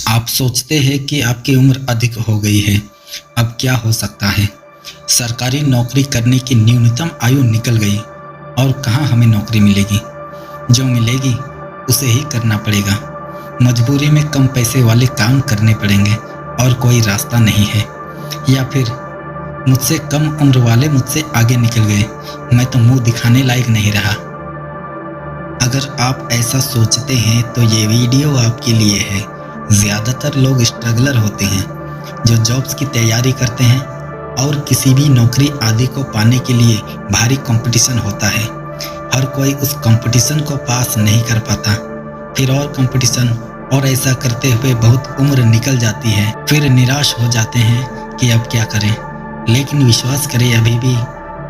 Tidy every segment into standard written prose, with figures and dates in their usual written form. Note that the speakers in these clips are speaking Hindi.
आप सोचते हैं कि आपकी उम्र अधिक हो गई है, अब क्या हो सकता है। सरकारी नौकरी करने की न्यूनतम आयु निकल गई और कहाँ हमें नौकरी मिलेगी। जो मिलेगी उसे ही करना पड़ेगा। मजबूरी में कम पैसे वाले काम करने पड़ेंगे और कोई रास्ता नहीं है। या फिर मुझसे कम उम्र वाले मुझसे आगे निकल गए, मैं तो मुंह दिखाने लायक नहीं रहा। अगर आप ऐसा सोचते हैं तो ये वीडियो आपके लिए है। ज़्यादातर लोग स्ट्रगलर होते हैं जो जॉब्स की तैयारी करते हैं और किसी भी नौकरी आदि को पाने के लिए भारी कंपटीशन होता है। हर कोई उस कंपटीशन को पास नहीं कर पाता, फिर और कंपटीशन, और ऐसा करते हुए बहुत उम्र निकल जाती है। फिर निराश हो जाते हैं कि अब क्या करें। लेकिन विश्वास करें, अभी भी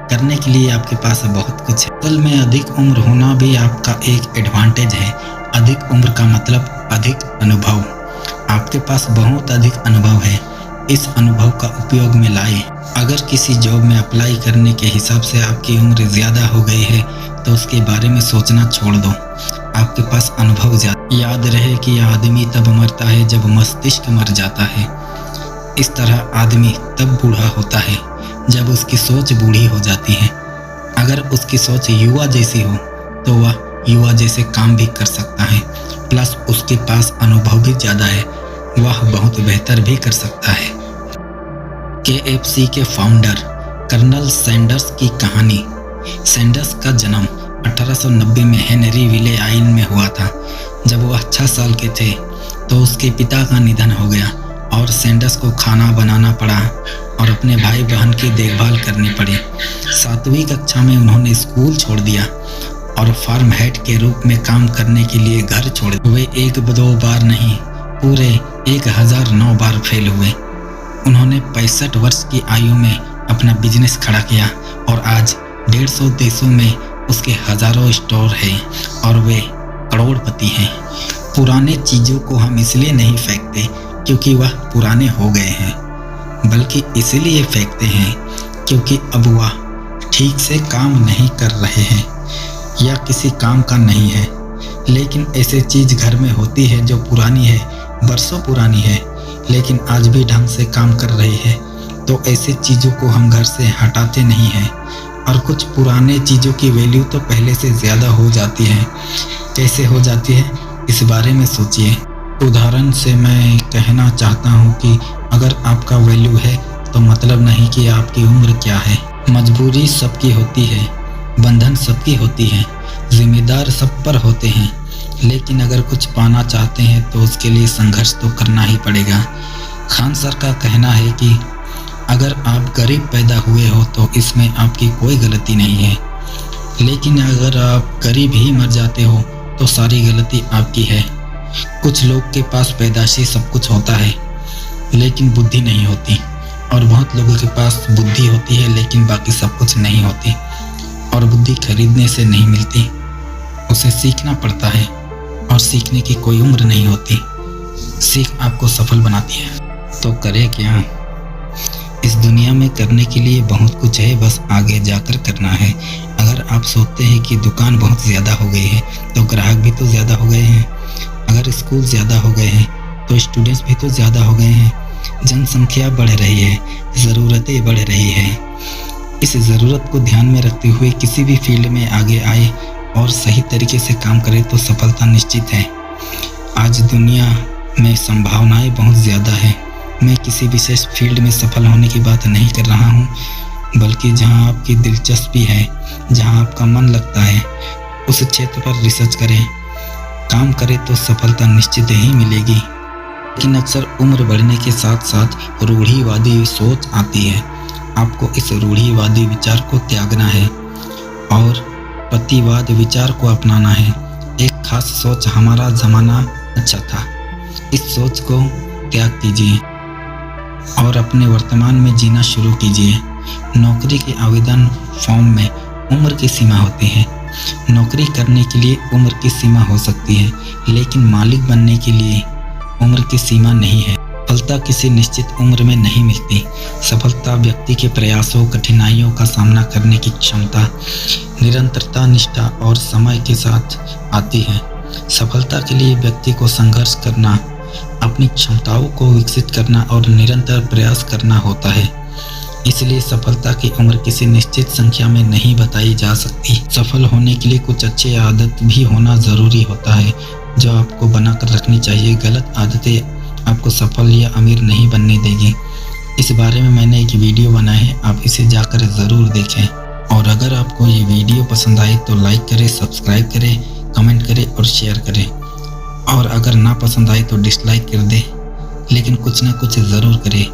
करने के लिए आपके पास बहुत कुछ है। असल में अधिक उम्र होना भी आपका एक एडवांटेज है। अधिक उम्र का मतलब अधिक अनुभव। आपके पास बहुत अधिक अनुभव है, इस अनुभव का उपयोग में लाएं। अगर किसी जॉब में अप्लाई करने के हिसाब से आपकी उम्र ज़्यादा हो गई है तो उसके बारे में सोचना छोड़ दो। आपके पास अनुभव ज़्यादा। याद रहे कि आदमी तब मरता है जब मस्तिष्क मर जाता है। इस तरह आदमी तब बूढ़ा होता है जब उसकी सोच बूढ़ी हो जाती है। अगर उसकी सोच युवा जैसी हो तो वह युवा जैसे काम भी कर सकता है, प्लस उसके पास अनुभव भी ज़्यादा है, वह बहुत बेहतर भी कर सकता है। KFC के फाउंडर कर्नल सैंडर्स की कहानी। सैंडर्स का जन्म 1890 में हेनरी विले आइन में हुआ था। जब वह 6 साल के थे तो उसके पिता का निधन हो गया और सैंडर्स को खाना बनाना पड़ा और अपने भाई बहन की देखभाल करनी पड़ी। 7वीं कक्षा में उन्होंने स्कूल छोड़ दिया और फार्म हेड के रूप में काम करने के लिए घर छोड़े। वे 1-2 बार नहीं, पूरे 1009 बार फेल हुए। उन्होंने 65 वर्ष की आयु में अपना बिजनेस खड़ा किया और आज 150 देशों में उसके हजारों स्टोर हैं और वे करोड़पति हैं। पुराने चीज़ों को हम इसलिए नहीं फेंकते क्योंकि वह पुराने हो गए हैं, बल्कि इसलिए फेंकते हैं क्योंकि अब वह ठीक से काम नहीं कर रहे हैं या किसी काम का नहीं है। लेकिन ऐसी चीज़ घर में होती है जो पुरानी है, बरसों पुरानी है, लेकिन आज भी ढंग से काम कर रही है, तो ऐसी चीज़ों को हम घर से हटाते नहीं हैं। और कुछ पुराने चीज़ों की वैल्यू तो पहले से ज़्यादा हो जाती है। कैसे हो जाती है, इस बारे में सोचिए। उदाहरण से मैं कहना चाहता हूँ कि अगर आपका वैल्यू है तो मतलब नहीं कि आपकी उम्र क्या है। मजबूरी सबकी होती है, बंधन सबकी होती है, जिम्मेदार सब पर होते हैं, लेकिन अगर कुछ पाना चाहते हैं तो उसके लिए संघर्ष तो करना ही पड़ेगा। खान सर का कहना है कि अगर आप गरीब पैदा हुए हो तो इसमें आपकी कोई गलती नहीं है, लेकिन अगर आप गरीब ही मर जाते हो तो सारी गलती आपकी है। कुछ लोग के पास पैदाशी सब कुछ होता है लेकिन बुद्धि नहीं होती, और बहुत लोगों के पास बुद्धि होती है लेकिन बाकी सब कुछ नहीं होती। और बुद्धि खरीदने से नहीं मिलती, उसे सीखना पड़ता है, और सीखने की कोई उम्र नहीं होती। सीख आपको सफल बनाती है। तो करें क्या? इस दुनिया में करने के लिए बहुत कुछ है, बस आगे जाकर करना है। अगर आप सोचते हैं कि दुकान बहुत ज़्यादा हो गई है तो ग्राहक भी तो ज़्यादा हो गए हैं। अगर स्कूल ज़्यादा हो गए हैं तो स्टूडेंट्स भी तो ज़्यादा हो गए हैं। जनसंख्या बढ़ रही है, ज़रूरतें बढ़ रही है। इस ज़रूरत को ध्यान में रखते हुए किसी भी फील्ड में आगे आए और सही तरीके से काम करें तो सफलता निश्चित है। आज दुनिया में संभावनाएं बहुत ज़्यादा है। मैं किसी विशेष फील्ड में सफल होने की बात नहीं कर रहा हूँ, बल्कि जहाँ आपकी दिलचस्पी है, जहाँ आपका मन लगता है, उस क्षेत्र पर रिसर्च करें, काम करें तो सफलता निश्चित ही मिलेगी। लेकिन अक्सर उम्र बढ़ने के साथ साथ रूढ़िवादी सोच आती है। आपको इस रूढ़िवादी विचार को त्यागना है और प्रतिवाद विचार को अपनाना है। एक खास सोच, हमारा ज़माना अच्छा था, इस सोच को त्याग कीजिए और अपने वर्तमान में जीना शुरू कीजिए। नौकरी के आवेदन फॉर्म में उम्र की सीमा होती है। नौकरी करने के लिए उम्र की सीमा हो सकती है, लेकिन मालिक बनने के लिए उम्र की सीमा नहीं है। सफलता किसी निश्चित उम्र में नहीं मिलती। सफलता व्यक्ति के प्रयासों, कठिनाइयों का सामना करने की क्षमता, निरंतरता, निष्ठा और समय के साथ आती है। सफलता के लिए व्यक्ति को संघर्ष करना अपनी क्षमताओं को विकसित करना और निरंतर प्रयास करना होता है। इसलिए सफलता की उम्र किसी निश्चित संख्या में नहीं बताई जा सकती। सफल होने के लिए कुछ अच्छी आदत भी होना ज़रूरी होता है जो आपको बनाकर रखनी चाहिए। गलत आदतें आपको सफल या अमीर नहीं बनने देगी। इस बारे में मैंने एक वीडियो बनाया है, आप इसे जाकर ज़रूर देखें। और अगर आपको ये वीडियो पसंद आए तो लाइक करें, सब्सक्राइब करें, कमेंट करें और शेयर करें। और अगर ना पसंद आए तो डिसलाइक कर दें, लेकिन कुछ ना कुछ ज़रूर करें।